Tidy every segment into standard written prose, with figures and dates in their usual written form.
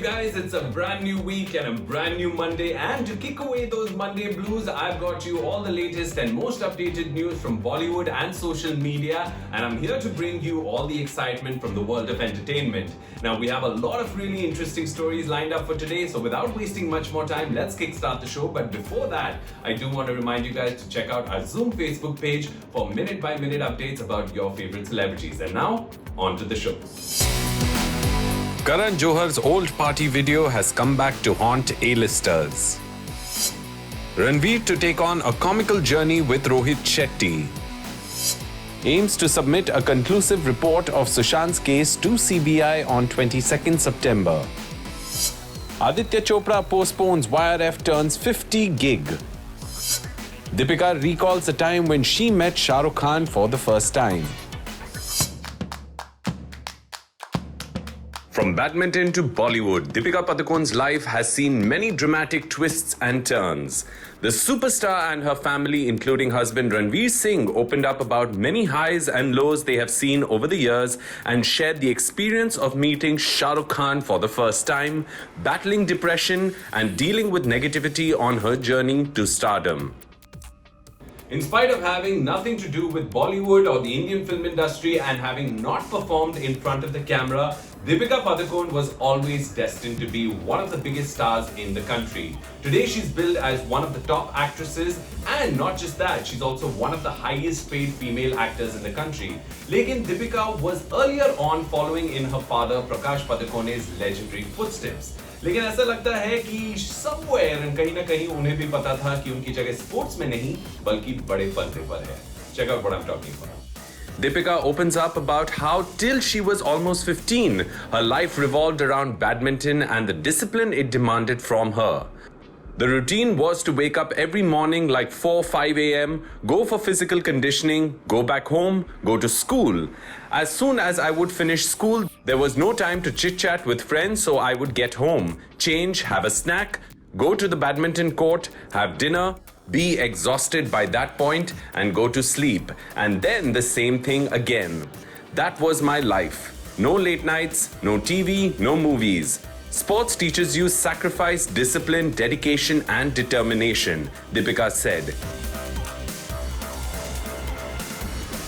guys, it's a brand new week and a brand new Monday, and to kick away those Monday blues, I've got you all the latest and most updated news from Bollywood and social media, and I'm here to bring you all the excitement from the world of entertainment. Now, we have a lot of really interesting stories lined up for today, so without wasting much more time, let's kickstart the show. But before that, I do want to remind you guys to check out our Zoom Facebook page for minute-by-minute updates about your favorite celebrities. And now, on to the show. Karan Johar's old party video has come back to haunt A-listers. Ranveer to take on a comical journey with Rohit Shetty. Aims to submit a conclusive report of Sushant's case to CBI on 22nd September. Aditya Chopra postpones YRF turns 50 gig. Deepika recalls a time when she met Shah Rukh Khan for the first time. From badminton to Bollywood, Deepika Padukone's life has seen many dramatic twists and turns. The superstar and her family, including husband Ranveer Singh, opened up about many highs and lows they have seen over the years and shared the experience of meeting Shah Rukh Khan for the first time, battling depression and dealing with negativity on her journey to stardom. In spite of having nothing to do with Bollywood or the Indian film industry and having not performed in front of the camera, Deepika Padukone was always destined to be one of the biggest stars in the country. Today she's billed as one of the top actresses, and not just that, she's also one of the highest paid female actors in the country. Lekin Deepika was earlier on following in her father Prakash Padukone's legendary footsteps. लेकिन ऐसा लगता है कि somewhere कहीं ना कहीं उन्हें भी पता था कि उनकी जगह स्पोर्ट्स में नहीं बल्कि बड़े पर्दे पर है. Check out what I'm talking about. Deepika opens up about how till she was almost 15, her life revolved around badminton and the discipline it demanded from her. The routine was to wake up every morning like 4-5 a.m., go for physical conditioning, go back home, go to school. As soon as I would finish school, there was no time to chit-chat with friends, so I would get home, change, have a snack, go to the badminton court, have dinner, be exhausted by that point, and go to sleep. And then the same thing again. That was my life. No late nights, no TV, no movies. Sports teaches you sacrifice, discipline, dedication, and determination, Deepika said.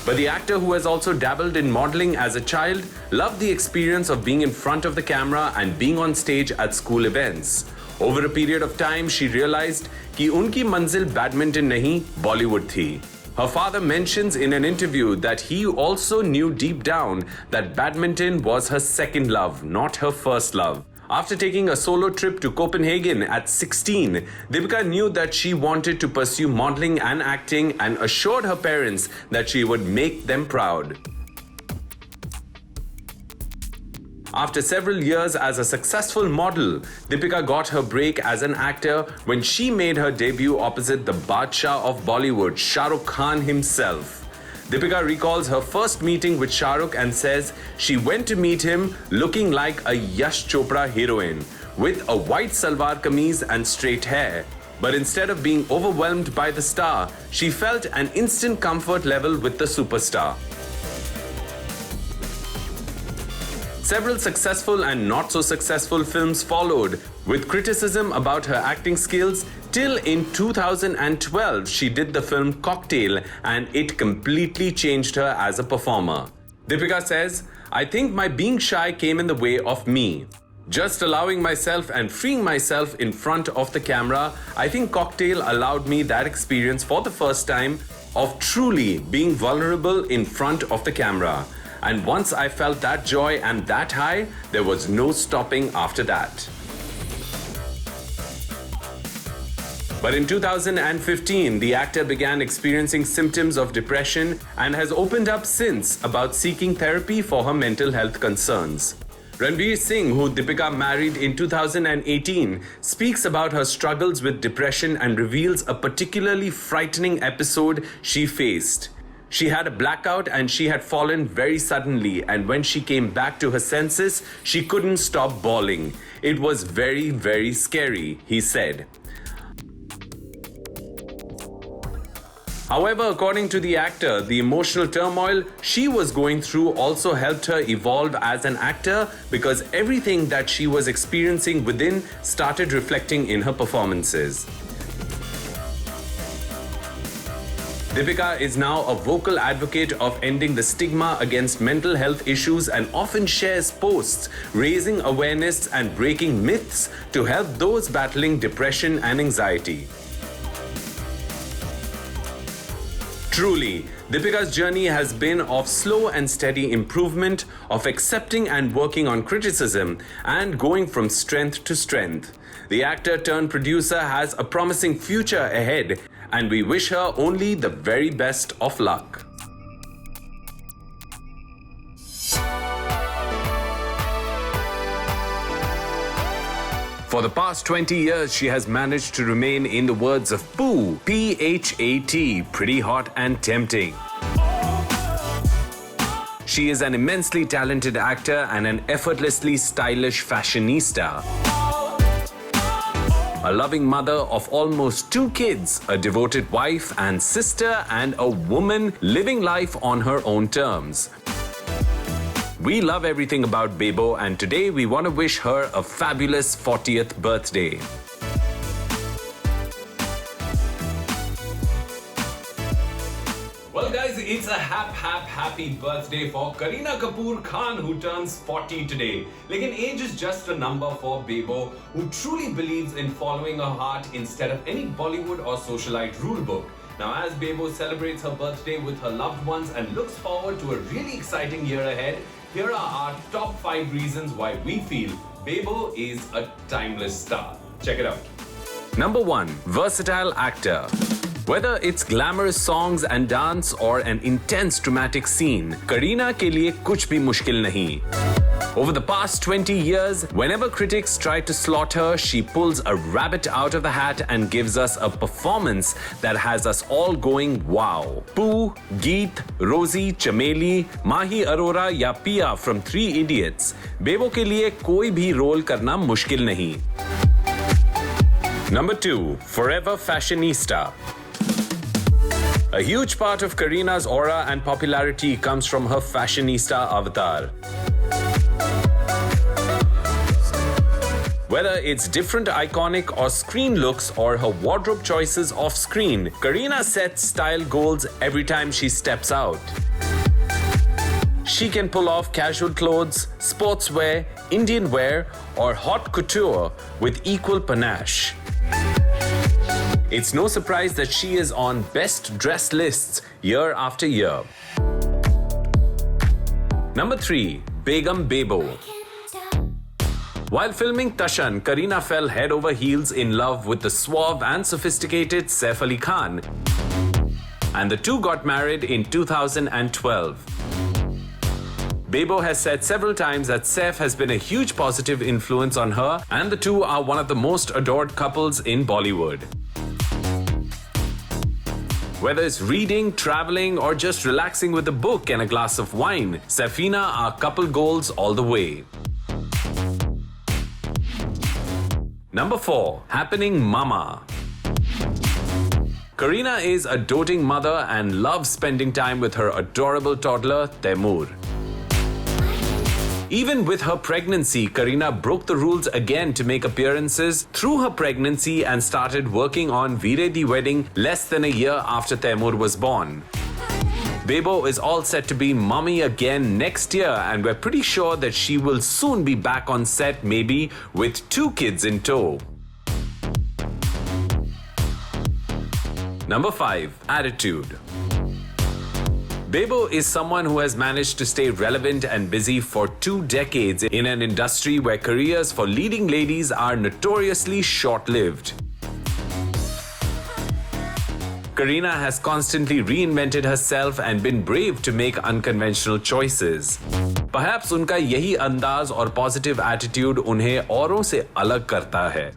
But the actor, who has also dabbled in modeling as a child, loved the experience of being in front of the camera and being on stage at school events. Over a period of time, she realized कि उनकी मंजिल badminton नहीं, Bollywood थी. Her father mentions in an interview that he also knew deep down that badminton was her second love, not her first love. After taking a solo trip to Copenhagen at 16, Deepika knew that she wanted to pursue modeling and acting and assured her parents that she would make them proud. After several years as a successful model, Deepika got her break as an actor when she made her debut opposite the Badshah of Bollywood, Shah Rukh Khan himself. Deepika recalls her first meeting with Shah Rukh and says she went to meet him looking like a Yash Chopra heroine, with a white salwar kameez and straight hair. But instead of being overwhelmed by the star, she felt an instant comfort level with the superstar. Several successful and not so successful films followed, with criticism about her acting skills, till in 2012 she did the film Cocktail and it completely changed her as a performer. Deepika says, I think my being shy came in the way of me. Just allowing myself and freeing myself in front of the camera, I think Cocktail allowed me that experience for the first time of truly being vulnerable in front of the camera. And once I felt that joy and that high, there was no stopping after that. But in 2015, the actor began experiencing symptoms of depression and has opened up since about seeking therapy for her mental health concerns. Ranveer Singh, who Deepika married in 2018, speaks about her struggles with depression and reveals a particularly frightening episode she faced. She had a blackout and she had fallen very suddenly, and when she came back to her senses, she couldn't stop bawling. It was very, very scary, he said. However, according to the actor, the emotional turmoil she was going through also helped her evolve as an actor because everything that she was experiencing within started reflecting in her performances. Deepika is now a vocal advocate of ending the stigma against mental health issues and often shares posts raising awareness and breaking myths to help those battling depression and anxiety. Truly, Deepika's journey has been of slow and steady improvement, of accepting and working on criticism, and going from strength to strength. The actor turned producer has a promising future ahead, and we wish her only the very best of luck. For the past 20 years, she has managed to remain, in the words of Pooh, P-H-A-T, pretty hot and tempting. She is an immensely talented actor and an effortlessly stylish fashionista. A loving mother of almost 2 kids, a devoted wife and sister, and a woman living life on her own terms. We love everything about Bebo, and today we want to wish her a fabulous 40th birthday. Well guys, it's a happy birthday for Kareena Kapoor Khan, who turns 40 today. Lekin age is just a number for Bebo, who truly believes in following her heart instead of any Bollywood or socialite rulebook. Now, as Bebo celebrates her birthday with her loved ones and looks forward to a really exciting year ahead, here are our top 5 reasons why we feel Bebo is a timeless star. Check it out. Number 1. Versatile actor. Whether it's glamorous songs and dance or an intense dramatic scene, Kareena ke liye kuch bhi mushkil nahi. Over the past 20 years, whenever critics try to slot her, she pulls a rabbit out of the hat and gives us a performance that has us all going wow. Pooh, Geet, Rosie, Chameli, Mahi Arora ya Pia from 3 Idiots. Bebo ke liye koi bhi role karna mushkil nahi. Number 2. Forever fashionista. A huge part of Kareena's aura and popularity comes from her fashionista avatar. Whether it's different iconic or screen looks or her wardrobe choices off screen, Kareena sets style goals every time she steps out. She can pull off casual clothes, sportswear, Indian wear, or haute couture with equal panache. It's no surprise that she is on best dressed lists year after year. Number 3. Begum Bebo. While filming Tashan, Kareena fell head over heels in love with the suave and sophisticated Saif Ali Khan, and the two got married in 2012. Bebo has said several times that Saif has been a huge positive influence on her, and the two are one of the most adored couples in Bollywood. Whether it's reading, traveling, or just relaxing with a book and a glass of wine, Saifina are couple goals all the way. Number 4. Happening Mama. Kareena is a doting mother and loves spending time with her adorable toddler, Taimur. Even with her pregnancy, Kareena broke the rules again to make appearances through her pregnancy and started working on Veere Di Wedding less than a year after Taimur was born. Bebo is all set to be mommy again next year, and we're pretty sure that she will soon be back on set, maybe with 2 kids in tow. Number 5. Attitude. Bebo is someone who has managed to stay relevant and busy for 2 decades in an industry where careers for leading ladies are notoriously short-lived. Kareena has constantly reinvented herself and been brave to make unconventional choices. Perhaps उनका यही अंदाज और positive attitude उन्हें औरों से अलग करता है.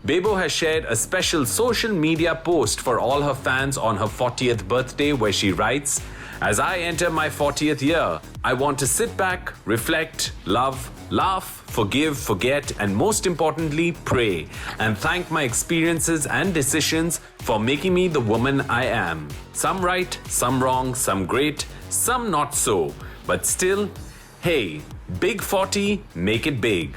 Bebo has shared a special social media post for all her fans on her 40th birthday where she writes, As I enter my 40th year, I want to sit back, reflect, love, laugh, forgive, forget, and most importantly, pray and thank my experiences and decisions for making me the woman I am. Some right, some wrong, some great, some not so. But still, hey, big 40, make it big.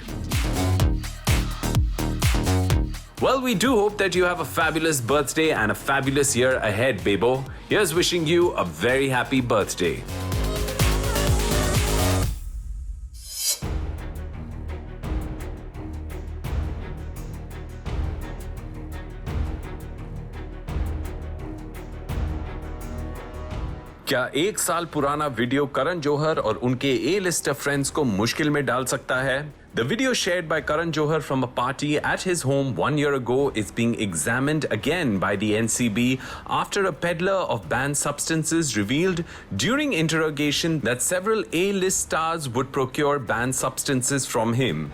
Well, we do hope that you have a fabulous birthday and a fabulous year ahead, Bebo. Here's wishing you a very happy birthday. क्या एक साल पुराना video Karan Johar और उनके A-lister friends को मुश्किल में डाल सकता है? The video shared by Karan Johar from a party at his home 1 year ago is being examined again by the NCB after a peddler of banned substances revealed during interrogation that several A-list stars would procure banned substances from him.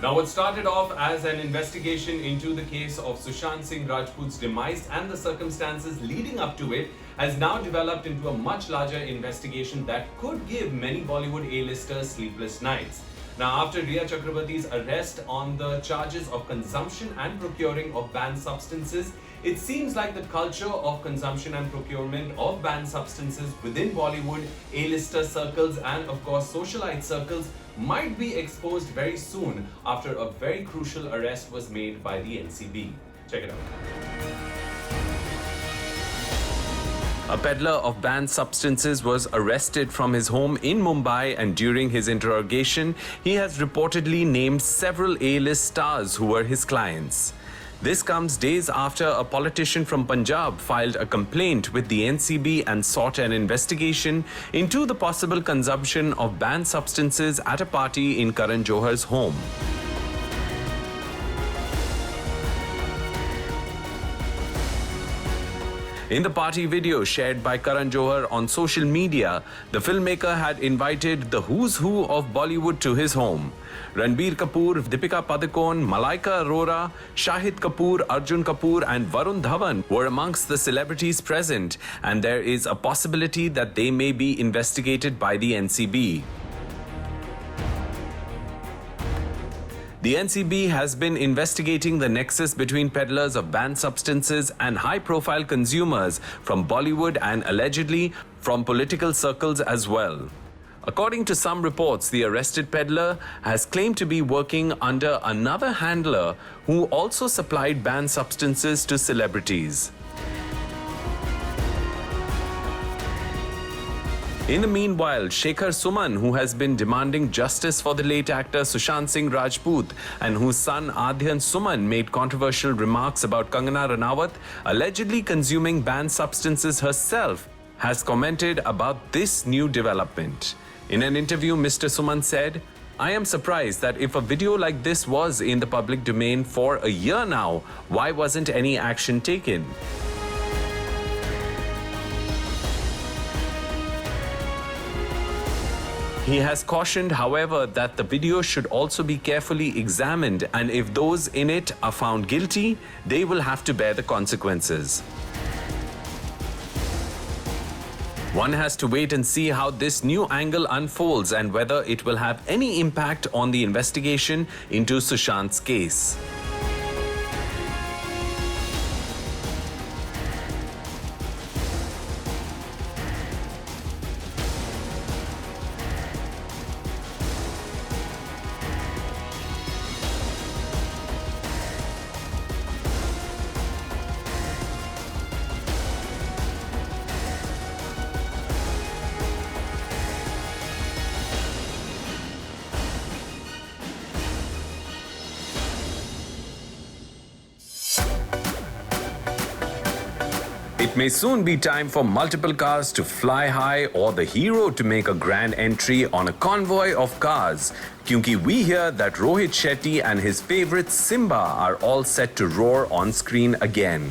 Now, what started off as an investigation into the case of Sushant Singh Rajput's demise and the circumstances leading up to it has now developed into a much larger investigation that could give many Bollywood A-listers sleepless nights. Now, after Rhea Chakrabarti's arrest on the charges of consumption and procuring of banned substances, it seems like the culture of consumption and procurement of banned substances within Bollywood, A-lister circles and of course socialite circles might be exposed very soon after a very crucial arrest was made by the NCB. Check it out. A peddler of banned substances was arrested from his home in Mumbai, and during his interrogation, he has reportedly named several A-list stars who were his clients. This comes days after a politician from Punjab filed a complaint with the NCB and sought an investigation into the possible consumption of banned substances at a party in Karan Johar's home. In the party video shared by Karan Johar on social media, the filmmaker had invited the who's who of Bollywood to his home. Ranbir Kapoor, Deepika Padukone, Malaika Arora, Shahid Kapoor, Arjun Kapoor and Varun Dhawan were amongst the celebrities present, and there is a possibility that they may be investigated by the NCB. The NCB has been investigating the nexus between peddlers of banned substances and high-profile consumers from Bollywood and allegedly from political circles as well. According to some reports, the arrested peddler has claimed to be working under another handler who also supplied banned substances to celebrities. In the meanwhile, Shekhar Suman, who has been demanding justice for the late actor Sushant Singh Rajput and whose son Adhyan Suman made controversial remarks about Kangana Ranaut allegedly consuming banned substances herself, has commented about this new development. In an interview, Mr. Suman said, "I am surprised that if a video like this was in the public domain for a year now, why wasn't any action taken?" He has cautioned, however, that the video should also be carefully examined, and if those in it are found guilty, they will have to bear the consequences. One has to wait and see how this new angle unfolds and whether it will have any impact on the investigation into Sushant's case. It may soon be time for multiple cars to fly high or the hero to make a grand entry on a convoy of cars. Kyunki we hear that Rohit Shetty and his favorite Simba are all set to roar on screen again.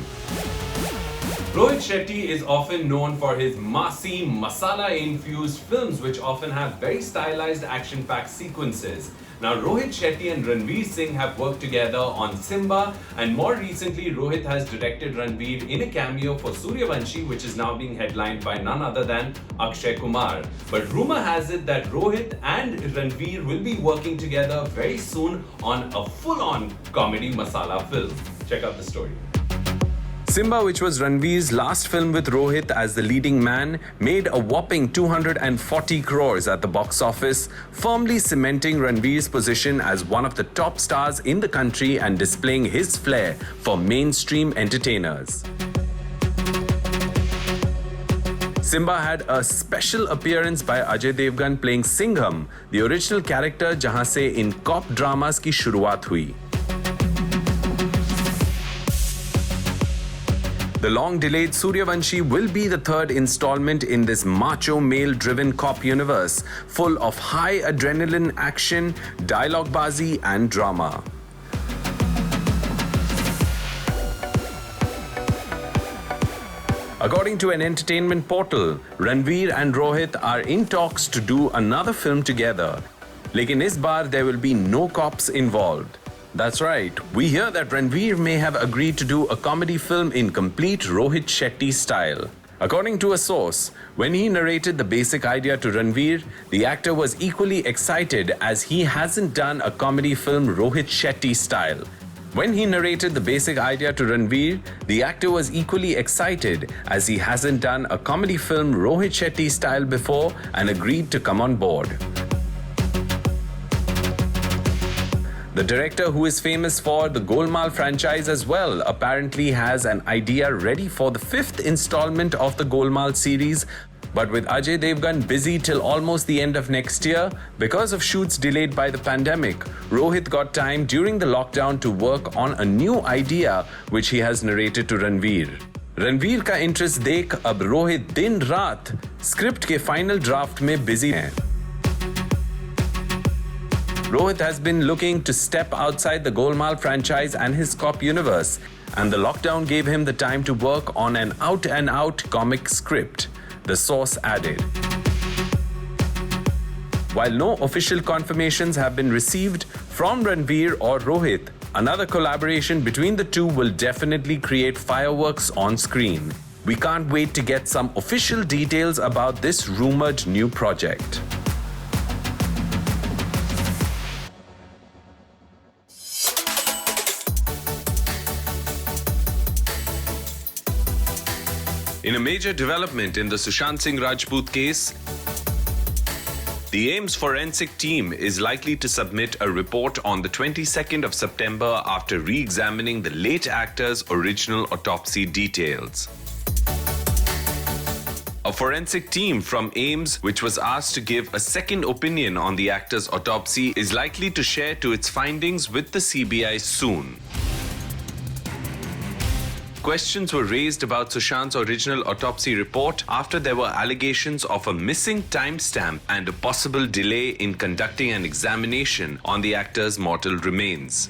Rohit Shetty is often known for his massy, masala-infused films which often have very stylized action-packed sequences. Now Rohit Shetty and Ranveer Singh have worked together on Simba, and more recently Rohit has directed Ranveer in a cameo for Suryavanshi, which is now being headlined by none other than Akshay Kumar. But rumor has it that Rohit and Ranveer will be working together very soon on a full-on comedy masala film. Check out the story. Simba, which was Ranveer's last film with Rohit as the leading man, made a whopping 240 crores at the box office, firmly cementing Ranveer's position as one of the top stars in the country and displaying his flair for mainstream entertainers. Simba had a special appearance by Ajay Devgan playing Singham, the original character jahan se in cop dramas ki shuruaat hui. The long-delayed Suryavanshi will be the third installment in this macho male-driven cop universe, full of high adrenaline action, dialogue-bazi and drama. According to an entertainment portal, Ranveer and Rohit are in talks to do another film together. Lekin is baar there will be no cops involved. That's right, we hear that Ranveer may have agreed to do a comedy film in complete Rohit Shetty style. According to a source, when he narrated the basic idea to Ranveer, the actor was equally excited as he hasn't done a comedy film Rohit Shetty style. When he narrated the basic idea to Ranveer, the actor was equally excited as he hasn't done a comedy film Rohit Shetty style before and agreed to come on board. The director, who is famous for the Golmaal franchise as well, apparently has an idea ready for the 5th installment of the Golmaal series. But with Ajay Devgan busy till almost the end of next year, because of shoots delayed by the pandemic, Rohit got time during the lockdown to work on a new idea which he has narrated to Ranveer. Ranveer का interest देख अब रोहित दिन रात script के final draft में busy हैं. Rohit has been looking to step outside the Golmaal franchise and his cop universe, and the lockdown gave him the time to work on an out-and-out comic script, the source added. While no official confirmations have been received from Ranveer or Rohit, another collaboration between the two will definitely create fireworks on screen. We can't wait to get some official details about this rumored new project. In a major development in the Sushant Singh Rajput case, the AIIMS forensic team is likely to submit a report on the 22nd of September after re-examining the late actor's original autopsy details. A forensic team from AIIMS, which was asked to give a second opinion on the actor's autopsy, is likely to share its findings with the CBI soon. Questions were raised about Sushant's original autopsy report after there were allegations of a missing timestamp and a possible delay in conducting an examination on the actor's mortal remains.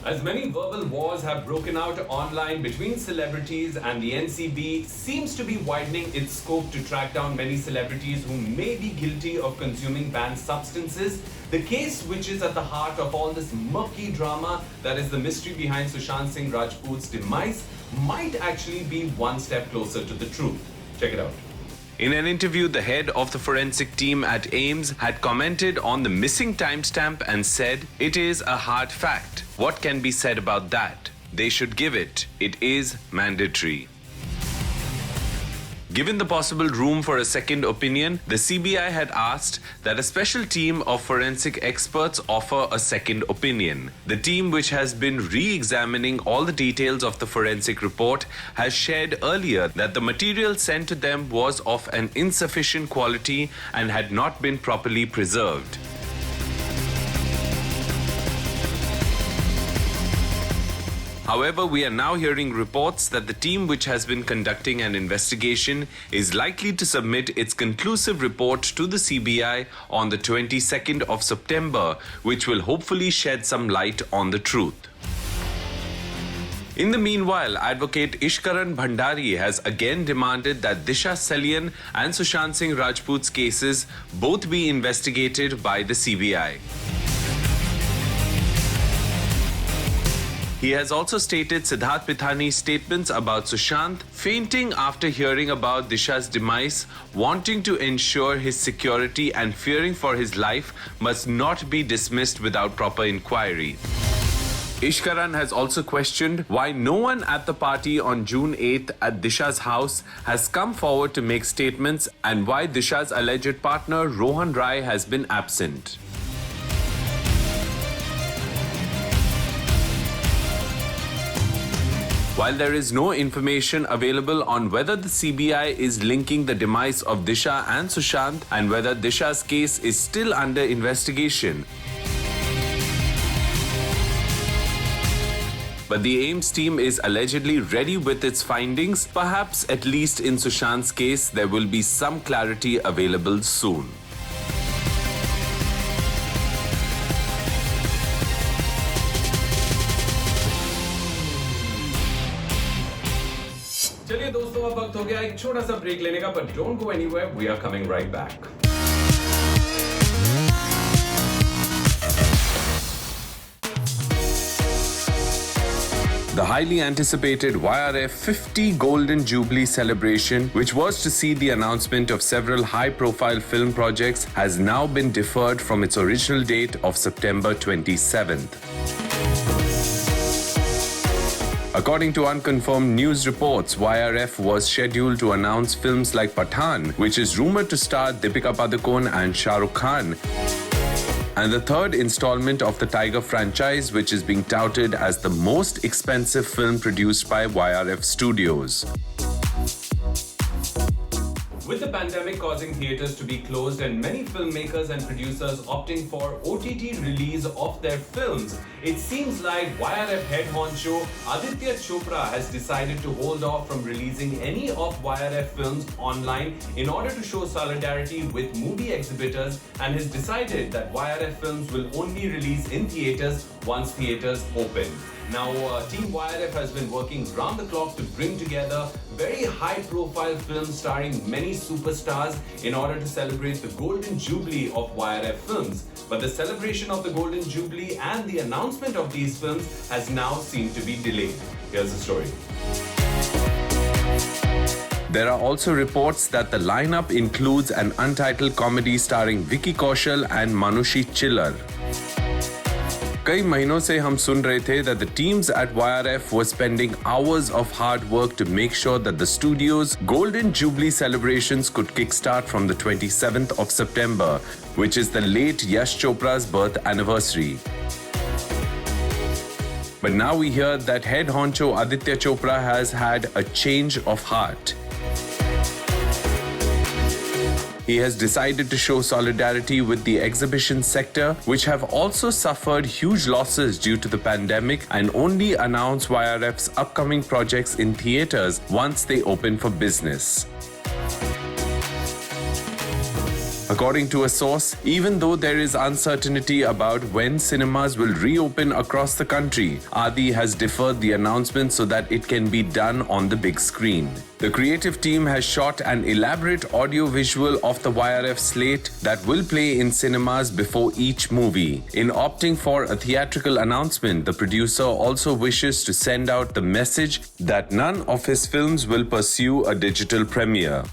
As many verbal wars have broken out online between celebrities, and the NCB seems to be widening its scope to track down many celebrities who may be guilty of consuming banned substances, the case which is at the heart of all this murky drama, that is the mystery behind Sushant Singh Rajput's demise, might actually be one step closer to the truth. Check it out. In an interview, the head of the forensic team at AIIMS had commented on the missing timestamp and said, "It is a hard fact. What can be said about that? They should give it. It is mandatory." Given the possible room for a second opinion, the CBI had asked that a special team of forensic experts offer a second opinion. The team, which has been re-examining all the details of the forensic report, has shared earlier that the material sent to them was of an insufficient quality and had not been properly preserved. However, we are now hearing reports that the team, which has been conducting an investigation, is likely to submit its conclusive report to the CBI on the 22nd of September, which will hopefully shed some light on the truth. In the meanwhile, advocate Ishkaran Bhandari has again demanded that Disha Salian and Sushant Singh Rajput's cases both be investigated by the CBI. He has also stated Siddharth Pithani's statements about Sushant fainting after hearing about Disha's demise, wanting to ensure his security and fearing for his life must not be dismissed without proper inquiry. Ishkaran has also questioned why no one at the party on June 8th at Disha's house has come forward to make statements and why Disha's alleged partner Rohan Rai has been absent. While there is no information available on whether the CBI is linking the demise of Disha and Sushant and whether Disha's case is still under investigation, but the AIMS team is allegedly ready with its findings. Perhaps at least in Sushant's case, there will be some clarity available soon. चलिए दोस्तों, अब वक्त हो गया एक छोटा सा break लेने का, but don't go anywhere, we are coming right back. The highly anticipated YRF 50 Golden Jubilee celebration, which was to see the announcement of several high-profile film projects, has now been deferred from its original date of September 27th. According to unconfirmed news reports, YRF was scheduled to announce films like Pathaan, which is rumored to star Deepika Padukone and Shah Rukh Khan, and the third installment of the Tiger franchise, which is being touted as the most expensive film produced by YRF Studios. With the pandemic causing theatres to be closed and many filmmakers and producers opting for OTT release of their films, it seems like YRF head honcho Aditya Chopra has decided to hold off from releasing any of YRF films online in order to show solidarity with movie exhibitors, and has decided that YRF films will only release in theatres once theatres open. Now, Team YRF has been working round the clock to bring together very high-profile films starring many superstars in order to celebrate the Golden Jubilee of YRF films. But the celebration of the Golden Jubilee and the announcement of these films has now seemed to be delayed. Here's the story. There are also reports that the lineup includes an untitled comedy starring Vicky Kaushal and Manushi Chillar. कई महीनों से हम सुन रहे थे that the teams at YRF were spending hours of hard work to make sure that the studio's Golden Jubilee celebrations could kickstart from the 27th of September, which is the late Yash Chopra's birth anniversary. But now we hear that head honcho Aditya Chopra has had a change of heart. He has decided to show solidarity with the exhibition sector, which have also suffered huge losses due to the pandemic, and only announce YRF's upcoming projects in theatres once they open for business. According to a source, even though there is uncertainty about when cinemas will reopen across the country, Adi has deferred the announcement so that it can be done on the big screen. The creative team has shot an elaborate audio-visual of the YRF slate that will play in cinemas before each movie. In opting for a theatrical announcement, the producer also wishes to send out the message that none of his films will pursue a digital premiere.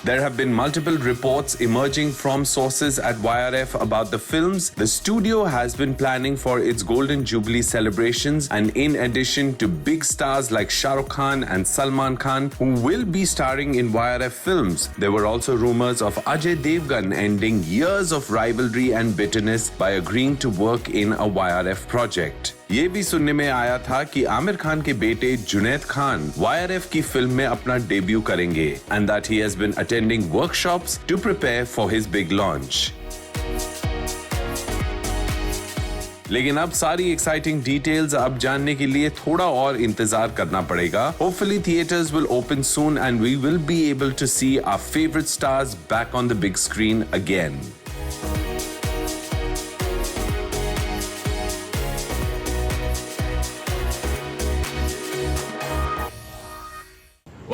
There have been multiple reports emerging from sources at YRF about the films the studio has been planning for its Golden Jubilee celebrations, and in addition to big stars like Shah Rukh Khan and Salman Khan who will be starring in YRF films, there were also rumors of Ajay Devgan ending years of rivalry and bitterness by agreeing to work in a YRF project. ये भी सुनने में आया था कि आमिर खान के बेटे Junaid Khan YRF की फिल्म में अपना डेब्यू करेंगे, and that he has been attending workshops to prepare for his big launch. लेकिन अब सारी एक्साइटिंग डिटेल्स अब जानने के लिए थोड़ा और इंतजार करना पड़ेगा. Hopefully theaters will open soon and we will be able to see our favorite stars back on the big screen again.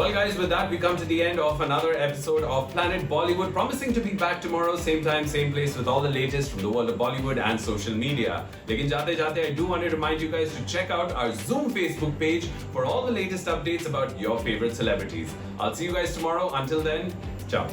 Well, guys, with that, we come to the end of another episode of Planet Bollywood, promising to be back tomorrow, same time, same place, with all the latest from the world of Bollywood and social media. Lekin jate jate, I do want to remind you guys to check out our Zoom Facebook page for all the latest updates about your favorite celebrities. I'll see you guys tomorrow. Until then, ciao.